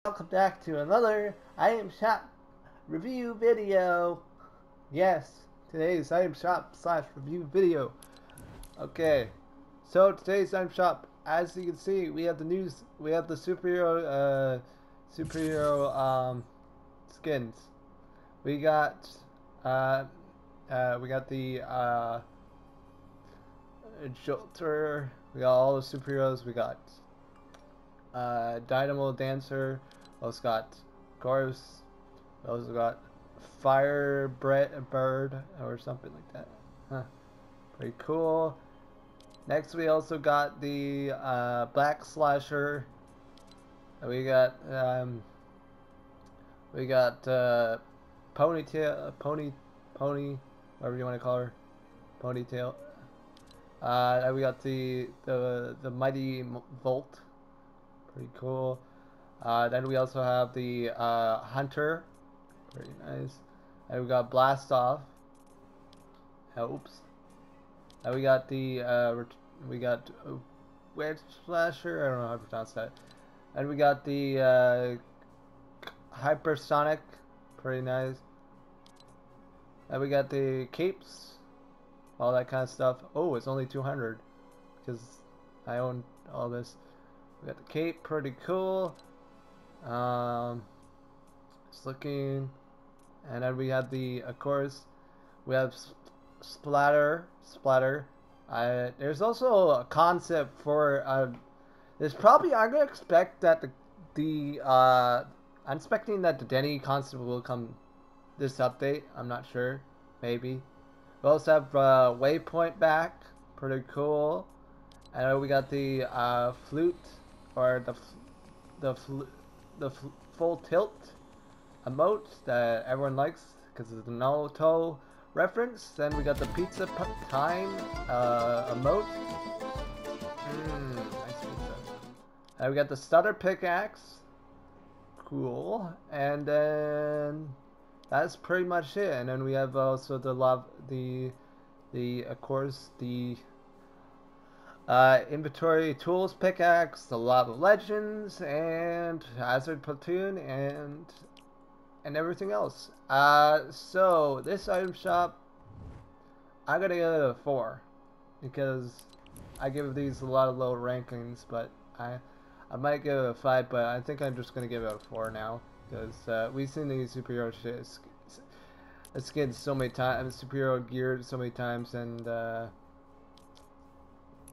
welcome back to another Item Shop review video. Yes, today's Item Shop / review video. Okay, so today's Item Shop, as you can see, we have the news. We have the superhero skins. We got the Jolter. We got all the superheroes. We got Dynamo Dancer. We also got Chorus. We also got Bird or something like that. Huh. Pretty cool. Next we also got the Black Slasher. We got Pony, whatever you want to call her, Ponytail. And we got the Mighty Volt. Pretty cool. Then we also have the Hunter. Pretty nice. And we got Blast Off. Oops. And we got the Wedge Slasher. I don't know how to pronounce that. And we got the Hypersonic. Pretty nice. And we got the capes. All that kind of stuff. Oh, it's only 200 because I own all this. We got the cape, pretty cool. Just looking, and then we have of course, we have Splatter. There's also a concept for there's probably I'm gonna expect that I'm expecting that the Denny concept will come this update. I'm not sure, maybe. We also have Waypoint back, pretty cool. And we got the flute, or the full tilt emote that everyone likes because of the Naruto reference. Then we got the pizza time emote. Nice pizza. And we got the stutter pickaxe. Cool. And then that's pretty much it. And then we have also of course the inventory tools pickaxe, the Lava Legends, and Hazard Platoon, and everything else. So this item shop, I'm gonna give it a 4 because I give these a lot of low rankings, but I might give it a 5, but I think I'm just gonna give it a 4 now because we've seen these superhero skins so many times, superhero gear so many times, and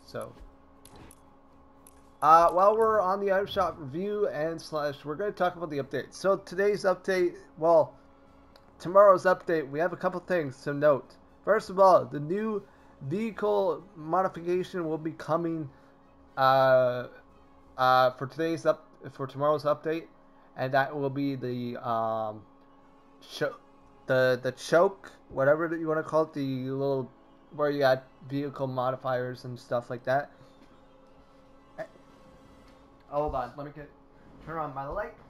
so, while we're on the item shop review and we're going to talk about the update. So today's update, well, tomorrow's update, we have a couple things to note. First of all, the new vehicle modification will be coming for tomorrow's update, and that will be the the choke, whatever that you want to call it, the little where you got vehicle modifiers and stuff like that. Hold on, let me turn on my lights.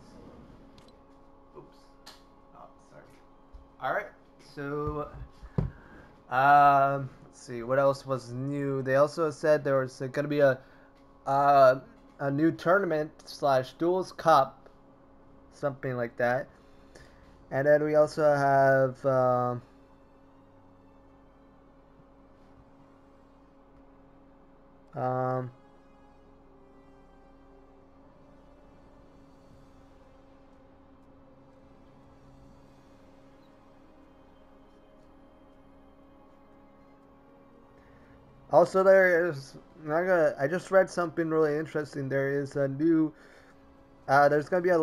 Oops. Oh, sorry. Alright, so let's see, what else was new? They also said there was gonna be a new tournament / duels cup, something like that. And then we also have also there is I just read something really interesting. There is a new there's gonna be a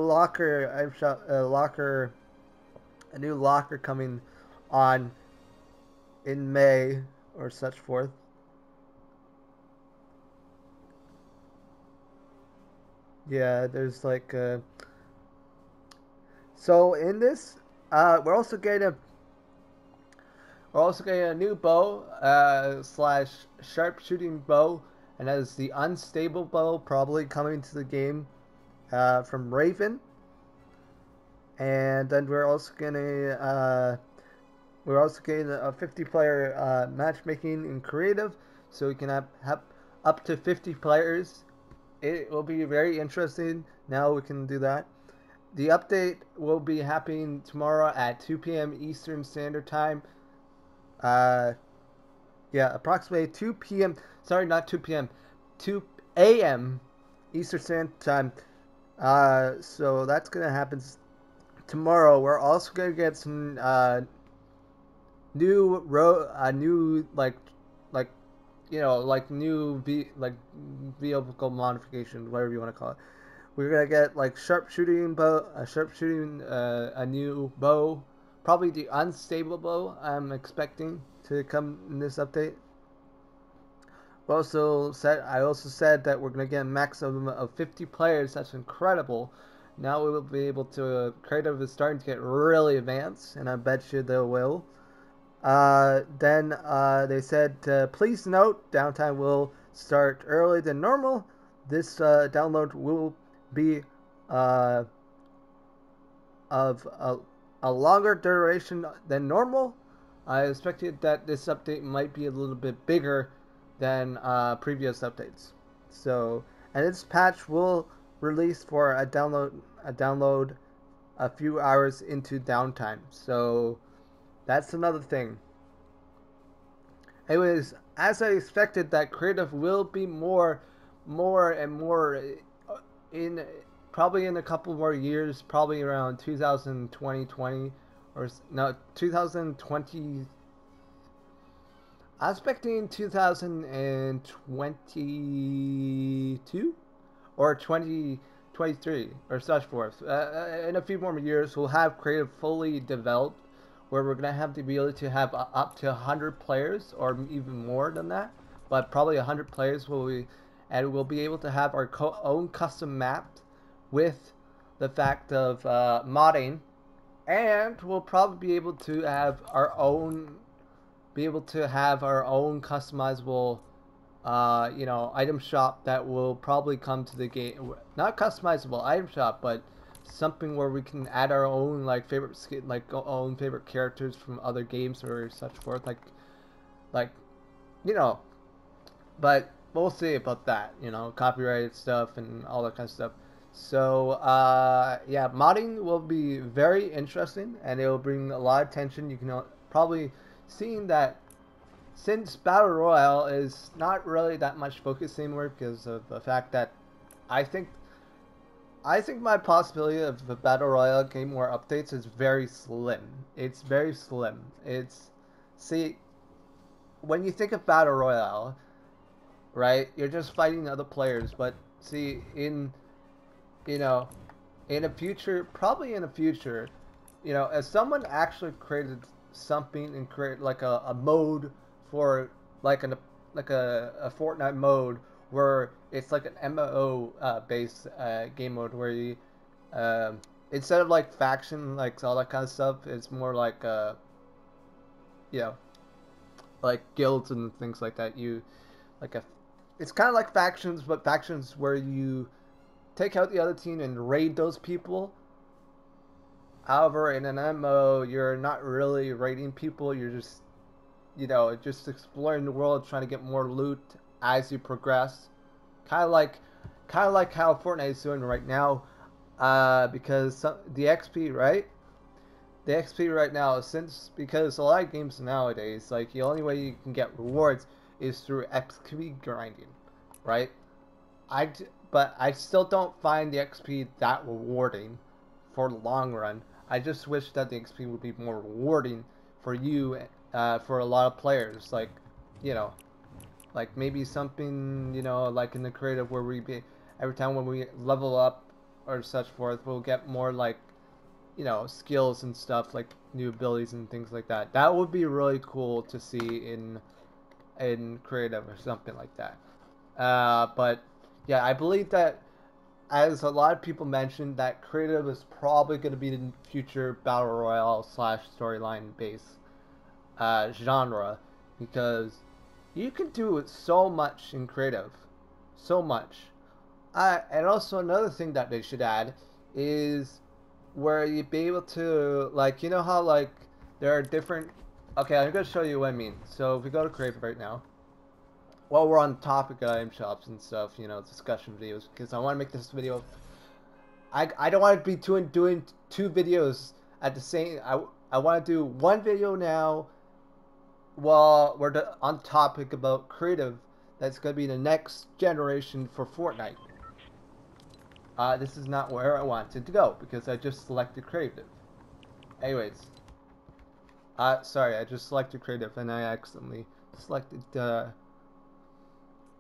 new locker coming on in May or such forth. Yeah, there's like so in this we're also getting a new bow / sharpshooting bow, and that is the unstable bow, probably coming to the game from Raven. And then we're also getting a 50-player matchmaking in creative, so we can have up to 50 players. It will be very interesting. Now we can do that. the update will be happening tomorrow at 2 p.m. Eastern Standard Time. Uh, yeah, approximately 2 p.m. Sorry, not 2 p.m. 2 a.m. Eastern Standard Time. So that's gonna happen tomorrow. We're also gonna get some new like like like vehicle modification, whatever you want to call it. We're gonna get like sharpshooting, a new bow, probably the unstable bow. I'm expecting to come in this update. I also said that we're gonna get a maximum of 50 players. That's incredible. Now we will be able to. Creative is starting to get really advanced, and I bet you they will. Then they said, please note, downtime will start earlier than normal. This download will be uh, of a longer duration than normal. I expected that this update might be a little bit bigger than previous updates. So, and this patch will release for a download a few hours into downtime. So that's another thing. Anyways, as I expected, that creative will be more and more in probably in a couple more years, probably around 2020 or no 2020. I'm expecting 2022 or 2023 or such forth. In a few more years, we'll have creative fully developed, where we're gonna have the ability to have up to 100 players or even more than that, but probably 100 players will be, and we'll be able to have our own custom map with the fact of modding, and we'll probably be able to have our own customizable item shop that will probably come to the game. Not customizable item shop, but something where we can add our own like favorite skin, like own favorite characters from other games or such forth. Like you know, but we'll see about that. Copyrighted stuff and all that kind of stuff. So yeah, modding will be very interesting, and it will bring a lot of attention. You can probably seeing that since Battle Royale is not really that much focus anymore because of the fact that I think I think my possibility of the Battle Royale getting more updates is very slim. It's very slim. See, when you think of Battle Royale, right, you're just fighting other players, but see you know in the future, probably in the future, if someone actually created something and create like a mode for like a Fortnite mode where it's like an MMO based game mode where you instead of like faction like all that kind of stuff, it's more like you know like guilds and things like that. You like a it's kind of like factions, but factions where you take out the other team and raid those people. However, in an MMO, you're not really raiding people. You're just exploring the world, trying to get more loot as you progress. Kind of like, kind of like how Fortnite is doing right now. Because the XP, right? The XP right now, because a lot of games nowadays, like the only way you can get rewards is through XP grinding, right? I but I still don't find the XP that rewarding for the long run. I just wish that the XP would be more rewarding for you, for a lot of players. You know, like maybe something, like in the creative where every time when we level up or such forth, we'll get more like, skills and stuff, like new abilities and things like that. That would be really cool to see in creative or something like that. But yeah, I believe that, as a lot of people mentioned, that creative is probably going to be the future battle royale slash storyline based genre, because you can do so much in creative, so much. And also another thing that they should add is where you'd be able to, like, how like there are different. Okay, I'm gonna show you what I mean. So if we go to creative right now, while we're on the topic of item shops and stuff, discussion videos, because I want to make this video I don't want to be doing two videos at the same. I want to do one video now while we're on topic about creative. That's gonna be the next generation for Fortnite. This is not where I wanted to go because I just selected creative. Anyways, sorry, I just selected creative and I accidentally selected. All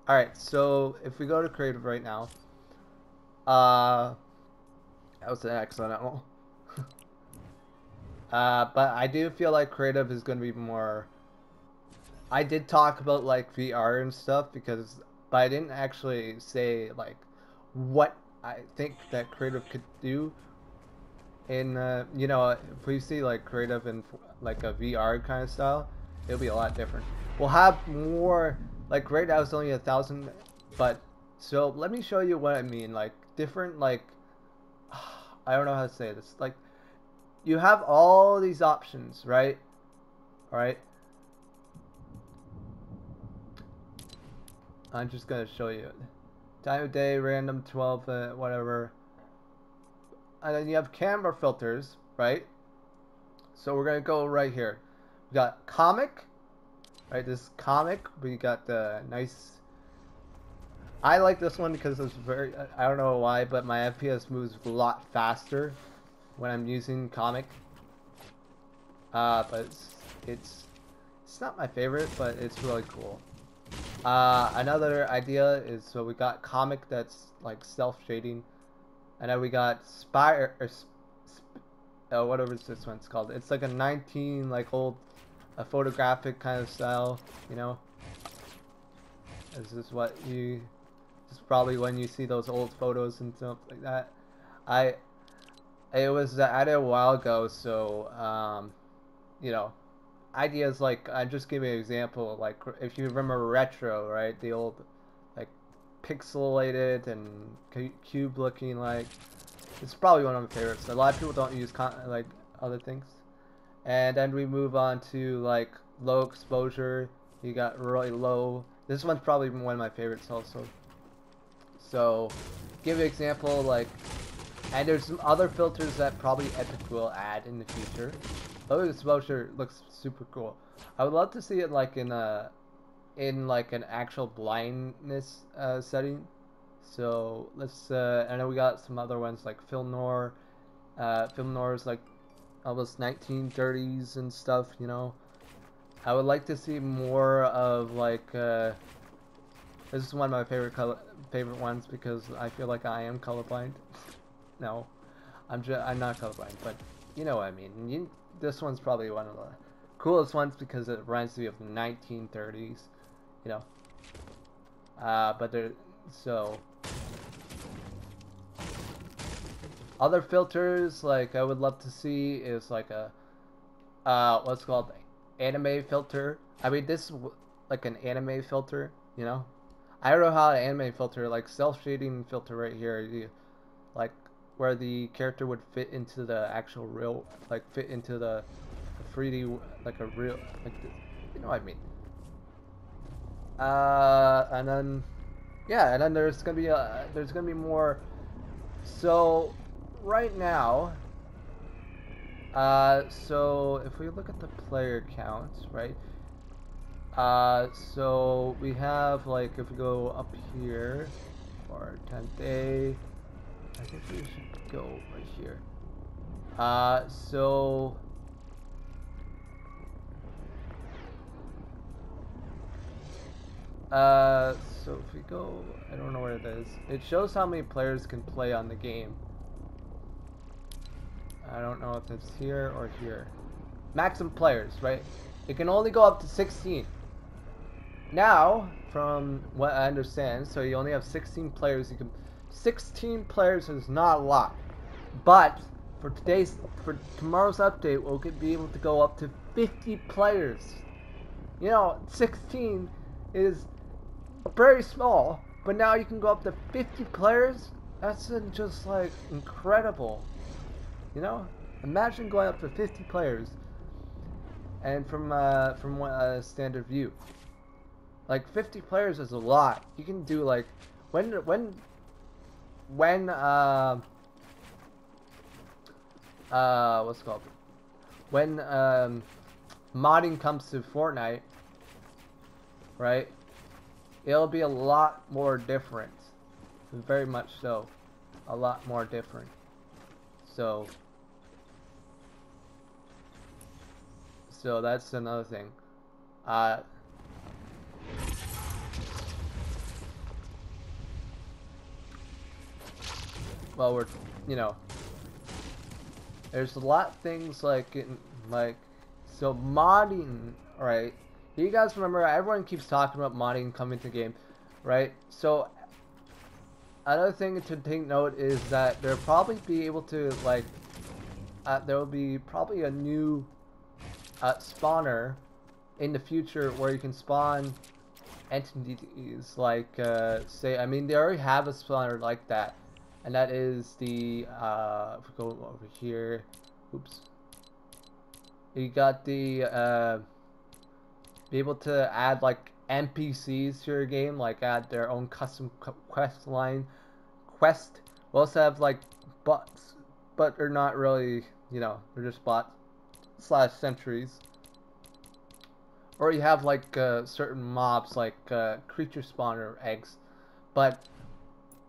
right, so if we go to creative right now, that was an accidental. But I do feel like creative is going to be more. I did talk about like VR and stuff but I didn't actually say like what I think that creative could do. In if we see like creative in like a VR kind of style, it'll be a lot different. We'll have more like right now it's only 1,000, but so let me show you what I mean. Like different like I don't know how to say this. Like you have all these options, right? All right. I'm just gonna show you time of day, random 12, whatever. And then you have camera filters, right? So we're gonna go right here. We got comic, right? This is comic. We got the nice. I like this one because it's very. I don't know why, but my FPS moves a lot faster when I'm using comic. But it's not my favorite, but it's really cool. Another idea is so we got comic that's like self shading, and then we got spire or whatever this one's called. It's like a 19 like old a photographic kind of style, you know. This is what you. This is probably when you see those old photos and stuff like that. It was added a while ago, so you know, ideas like I just give you an example. Like if you remember retro, right? The old like pixelated and cube looking like. It's probably one of my favorites. A lot of people don't use like other things. And then we move on to like low exposure. You got really low. This one's probably one of my favorites also. So, give you an example like, and there's some other filters that probably Epic will add in the future. Low exposure looks super cool. I would love to see it like in like an actual blindness setting. So let's I know we got some other ones like film noir. Film noir is like almost 1930s and stuff, you know. I would like to see more of like this is one of my favorite ones because I feel like I am colorblind. No, I'm not colorblind, but you know what I mean. This one's probably one of the coolest ones because it reminds me of the 1930s, you know. But there so. Other filters like I would love to see is like a what's called anime filter. I mean this is like an anime filter, you know. I don't know how an anime filter like self shading filter right here, like where the character would fit into the actual real like fit into the 3D like a real like this, you know what I mean. And then yeah, and then there's gonna be more. So right now, so if we look at the player counts, right? So we have like if we go up here for 10th day, I think we should go right here. So so if we go, I don't know where it is. It shows how many players can play on the game. I don't know if it's here or here. Maximum players, right? It can only go up to 16. Now, from what I understand, so you only have 16 players. 16 players is not a lot, but for tomorrow's update, we'll be able to go up to 50 players. You know, 16 is very small, but now you can go up to 50 players. That's just like incredible. You know, imagine going up to 50 players, and from one standard view, like 50 players is a lot. You can do like when what's it called? When modding comes to Fortnite, right? It'll be a lot more different. Very much so. A lot more different. So that's another thing. Well, we're, you know, there's a lot of things like so modding, right? You guys remember, everyone keeps talking about modding coming to game, right? So another thing to take note is that there'll probably be able to like there will be probably a new spawner in the future where you can spawn entities like say, I mean, they already have a spawner like that, and that is the if we go over here, oops, you got the be able to add like NPCs to your game, like add their own custom quest. We also have like bots, but they're not really, you know, they're just bots slash sentries. Or you have like certain mobs like creature spawner eggs, but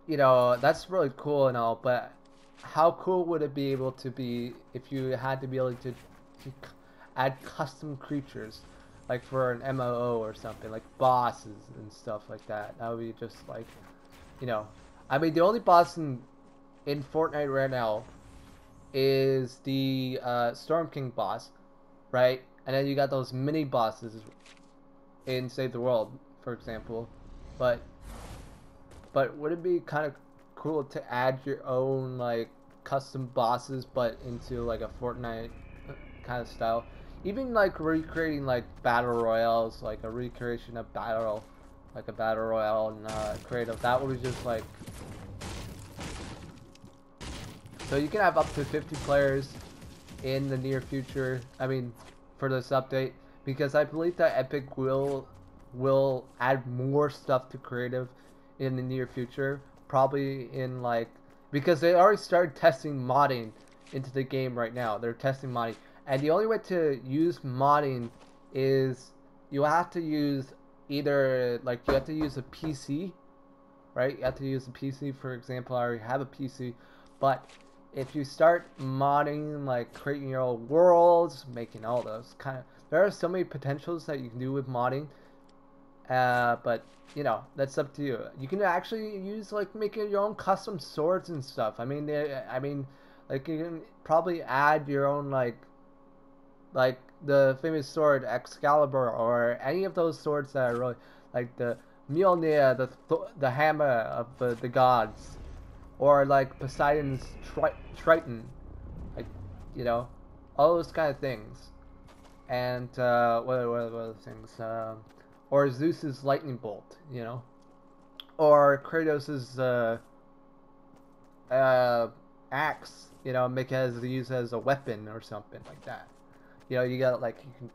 you know, that's really cool and all, but how cool would it be able to be if you had to be able to add custom creatures, like for an MMO or something, like bosses and stuff like that? That would be just like, you know, I mean, the only boss in Fortnite right now is the Storm King boss, right? And then you got those mini bosses in Save the World, for example. But would it be kind of cool to add your own like custom bosses, but into like a Fortnite kind of style? Even like recreating like battle royales, like a recreation of like a battle royale and creative. That would be just like, so you can have up to 50 players in the near future. I mean, for this update, because I believe that Epic will add more stuff to creative in the near future. Probably in like, because they already started testing modding into the game right now. They're testing modding, and the only way to use modding is you have to use either like you have to use a PC, right? You have to use a PC. For example, I already have a PC, but if you start modding, like creating your own worlds, making all those kind of, there are so many potentials that you can do with modding. But you know, that's up to you. You can actually use like making your own custom swords and stuff. I mean, like you can probably add your own like the famous sword Excalibur, or any of those swords that are really like the Mjolnir, the hammer of the gods, or like Poseidon's Triton, like, you know, all those kind of things. And what other things? Or Zeus's lightning bolt, you know, or Kratos's axe, you know, make it as use as a weapon or something like that. You know, you got like, you can,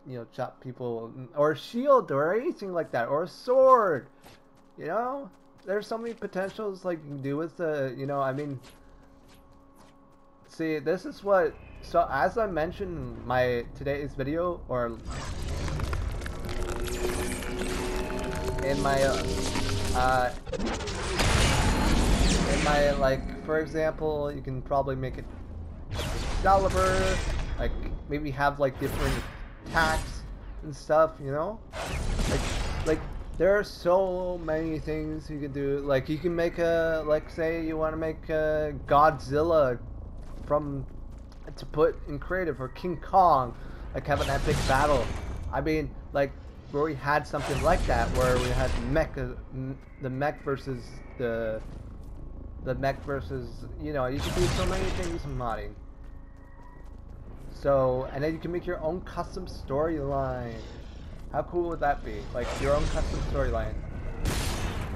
you know, chop people, or a shield or anything like that, or a sword. You know, there's so many potentials like you can do with the, you know, I mean, see, this is what, so as I mentioned in my today's video, or in my like, for example, you can probably make it Excalibur, like maybe have like different attacks and stuff, you know, like there are so many things you can do. Like you can make a, like say you want to make a Godzilla from to put in creative, or King Kong, like have an epic battle. I mean, like where we had something like that, where we had the mech versus the mech versus, you know, you can do so many things in modding. So, and then you can make your own custom storyline. How cool would that be? Like your own custom storyline.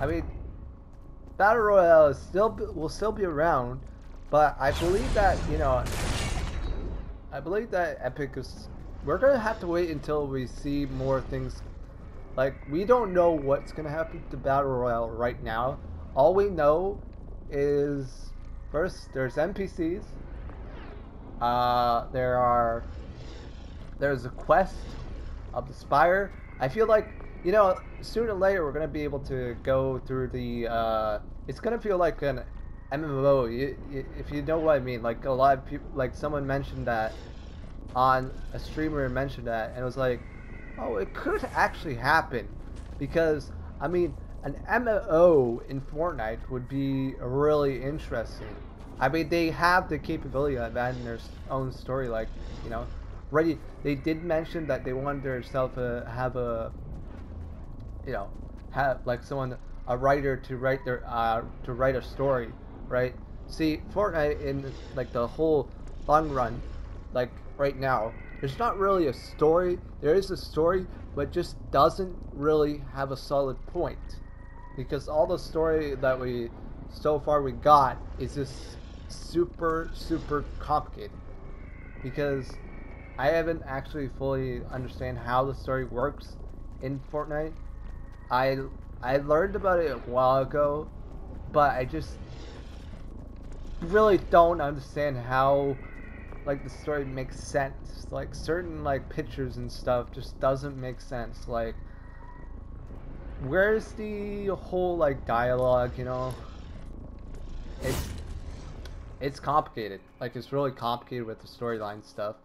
I mean, Battle Royale is will still be around, but I believe that, you know, I believe that Epic is, we're gonna have to wait until we see more things. Like, we don't know what's gonna happen to Battle Royale right now. All we know is, first, there's NPCs. There's a quest of the Spire. I feel like, sooner or later we're gonna be able to go through the. It's gonna feel like an MMO. If you know what I mean, like a lot of people, like someone mentioned that on a streamer mentioned that, and it was like, oh, it could actually happen, because I mean, an MMO in Fortnite would be really interesting. I mean, they have the capability of adding their own story, like you know, already they did mention that they wanted themselves to have a, you know, have like someone, a writer to write their to write a story, right? See, Fortnite in like the whole long run, like right now, there's not really a story. There is a story, but just doesn't really have a solid point, because all the story that we so far we got is just super complicated, because I haven't actually fully understand how the story works in Fortnite. I I learned about it a while ago, but I just really don't understand how like the story makes sense. Like certain like pictures and stuff just doesn't make sense. Like where's the whole like dialogue, It's it's complicated. Like it's really complicated with the storyline stuff.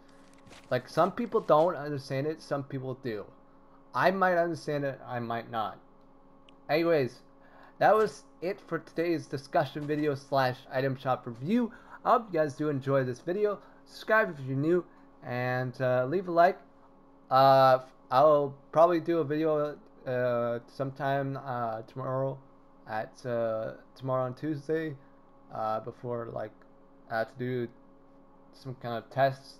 Like some people don't understand it, some people do. I might understand it, I might not. Anyways, that was it for today's discussion video slash item shop review. I hope you guys do enjoy this video. Subscribe if you're new, and leave a like. I'll probably do a video sometime tomorrow at tomorrow on Tuesday, before like I have to do some kind of tests.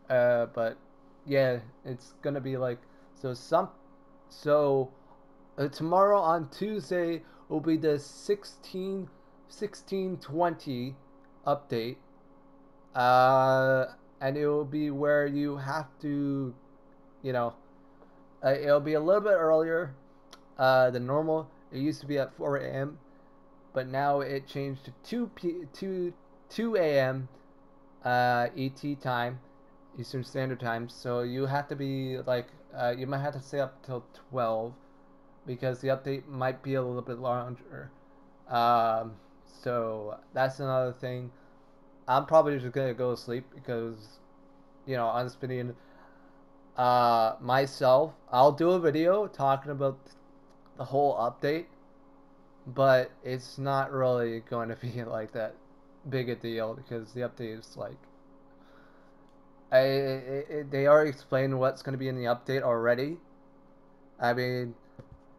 But yeah, it's gonna be like so. Tomorrow on Tuesday will be the 1620 update. And it will be where you have to, you know, it'll be a little bit earlier than normal. It used to be at 4 a.m., but now it changed to 2 a.m. ET time, Eastern Standard Time. So you have to be like, you might have to stay up till 12, because the update might be a little bit longer. Um, so that's another thing. I'm probably just gonna go to sleep, because I'm spending myself. I'll do a video talking about the whole update, but it's not really going to be like that big a deal, because the update is like they already explained what's going to be in the update already. I mean,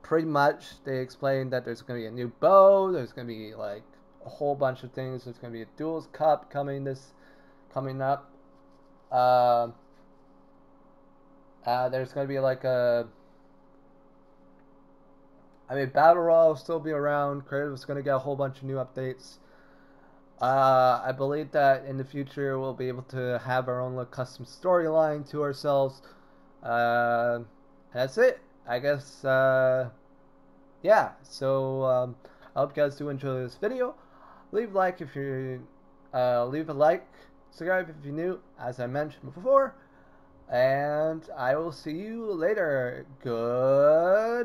pretty much they explained that there's going to be a new bow, there's going to be like a whole bunch of things. There's going to be a duels cup coming up. uh, there's going to be like Battle Royale will still be around. Creative's going to get a whole bunch of new updates. I believe that in the future we'll be able to have our own little custom storyline to ourselves. That's it, I guess. Yeah, so I hope you guys do enjoy this video. Leave a like if you leave a like, subscribe if you're new, as I mentioned before, and I will see you later. Goodbye.